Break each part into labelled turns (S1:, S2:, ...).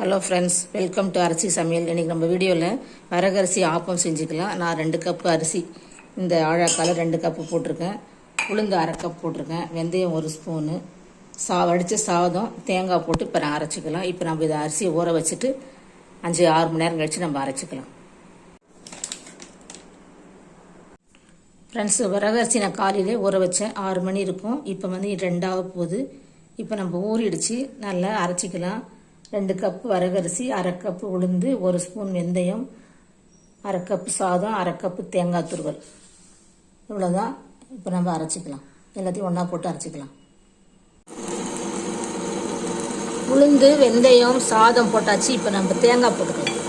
S1: Hello friends, welcome to அரிசி சமையல். இன்றைக்கி நம்ம வீடியோவில் வரகரிசி ஆப்பம் செஞ்சுக்கலாம். நான் 2 கப்பு அரிசி இந்த ஆழாக்கால் 2 கப்பு போட்டிருக்கேன். உளுந்து 1/2 கப் போட்டிருக்கேன். வெந்தயம் 1 ஸ்பூனு, வடித்த சாதம், தேங்காய் போட்டு இப்போ நான் அரைச்சிக்கலாம். இப்போ நம்ம இதை அரிசியை ஊற வச்சுட்டு 5-6 மணி நேரம் கழித்து நம்ம அரைச்சிக்கலாம். ஃப்ரெண்ட்ஸ், வரகரிசி நான் காலையிலே ஊற வச்சேன். 6 மணி இருக்கும். இப்போ வந்து 2 போகுது. இப்போ நம்ம ஊறிடுச்சு, நல்லா அரைச்சிக்கலாம். 2 கப்பு வரகரிசி, 1/2 கப்பு உளுந்து, 1 ஸ்பூன் வெந்தயம், 1/2 கப்பு சாதம், 1/2 கப்பு தேங்காய் துருவல். இவ்வளோதான். இப்போ நம்ம அரைச்சிக்கலாம். எல்லாத்தையும் ஒன்றா போட்டு அரைச்சிக்கலாம். உளுந்து, வெந்தயம், சாதம் போட்டாச்சு. இப்போ நம்ம தேங்காய் போட்டுக்கலாம்.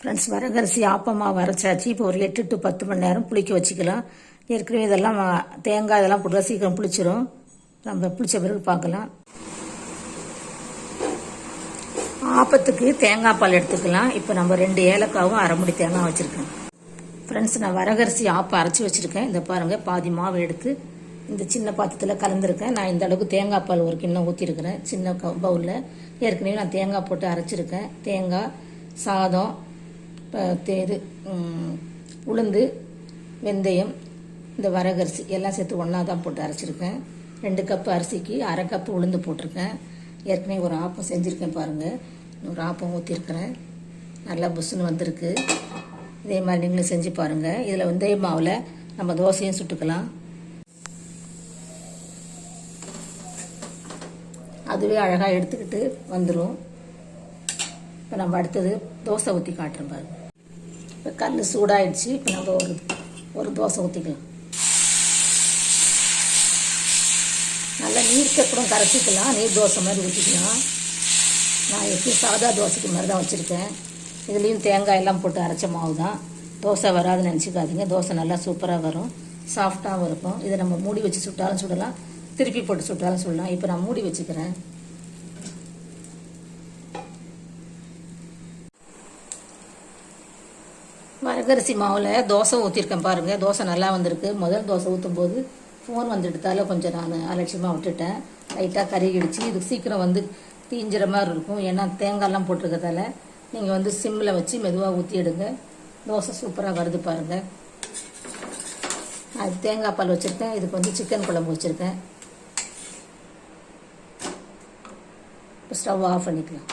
S1: ஃப்ரெண்ட்ஸ், வரகரிசி ஆப்பமாக அரைச்சாச்சு. இப்போ ஒரு 8 to 10 மணி நேரம் புளிக்க வச்சுக்கலாம். ஏற்கனவே இதெல்லாம் தேங்காய் இதெல்லாம் போட்டால் சீக்கிரம் புளிச்சிரும். நம்ம புளிச்ச பிறகு பார்க்கலாம். ஆப்பத்துக்கு தேங்காய் பால் எடுத்துக்கலாம். இப்போ நம்ம 2 ஏலக்காவும் 1/2 மூடி தேங்காய் வச்சுருக்கேன். ஃப்ரெண்ட்ஸ், நான் வரகரிசி ஆப்பம் அரைச்சி வச்சுருக்கேன். இந்த பாருங்கள், பாதி மாவு எடுத்து இந்த சின்ன பாத்திரத்தில் கலந்துருக்கேன். நான் இந்த அளவுக்கு தேங்காய் பால் ஒரு கிண்ணம் ஊற்றிருக்கிறேன். சின்ன பவுலில் ஏற்கனவே நான் தேங்காய் போட்டு அரைச்சிருக்கேன். தேங்காய், சாதம், உளுந்து, வெந்தயம், இந்த வரகரிசி எல்லாம் சேர்த்து ஒன்றா தான் போட்டு அரைச்சிருக்கேன். 2 கப்பு அரிசிக்கு 1/2 கப்பு உளுந்து போட்டிருக்கேன். ஏற்கனவே ஒரு ஆப்பம் செஞ்சுருக்கேன் பாருங்கள். ஒரு ஆப்பம் ஊற்றிருக்கிறேன். நல்லா புஷ்ஷுன்னு வந்திருக்கு. இதே மாதிரி நீங்களும் செஞ்சு பாருங்கள். இதில் வெந்தய மாவில் நம்ம தோசையும் சுட்டுக்கலாம். அதுவே அழகாக எடுத்துக்கிட்டு வந்துடும். இப்போ நம்ம அடுத்தது தோசை ஊற்றி காட்டுறோம் பாருங்கள். இப்போ கல் சூடாயிடுச்சு. இப்போ நம்ம ஒரு தோசை ஊற்றிக்கலாம். நல்லா நீர்க்க கூட கரைச்சிக்கலாம். நீர் தோசை மாதிரி ஊற்றிக்கலாம். நான் எப்பயும் சாதா தோசைக்கு மாதிரி தான் வச்சுருக்கேன். இதுலேயும் தேங்காய் எல்லாம் போட்டு அரைச்ச மாவு தான். தோசை வராதுன்னு நினச்சிக்காதீங்க. தோசை நல்லா சூப்பராக வரும், சாஃப்டாகவும் இருக்கும். இதை நம்ம மூடி வச்சு சுட்டாலும் சுடலாம், திருப்பி போட்டு சுட்டாலும் சுடலாம். இப்போ நான் மூடி வச்சுக்கிறேன். வரகரிசி மாவில் தோசை ஊற்றிருக்கேன் பாருங்கள். தோசை நல்லா வந்திருக்கு. முதல் தோசை ஊற்றும் போது ஃபோன் வந்துடுத்தால கொஞ்சம் நான் அலட்சியமாக விட்டுட்டேன். லைட்டாக கருகிடுச்சு. இது சீக்கிரம் வந்து தீஞ்சிற மாதிரி இருக்கும். ஏன்னா தேங்காயெல்லாம் போட்டிருக்கிறதால நீங்கள் வந்து சிம்மில் வச்சு மெதுவாக ஊற்றி எடுங்க. தோசை சூப்பராக வருது பாருங்கள். அது தேங்காய் பால் வச்சுருக்கேன். இதுக்கு வந்து சிக்கன் குழம்பு வச்சுருக்கேன். ஸ்டவ் ஆஃப் பண்ணிக்கலாம்.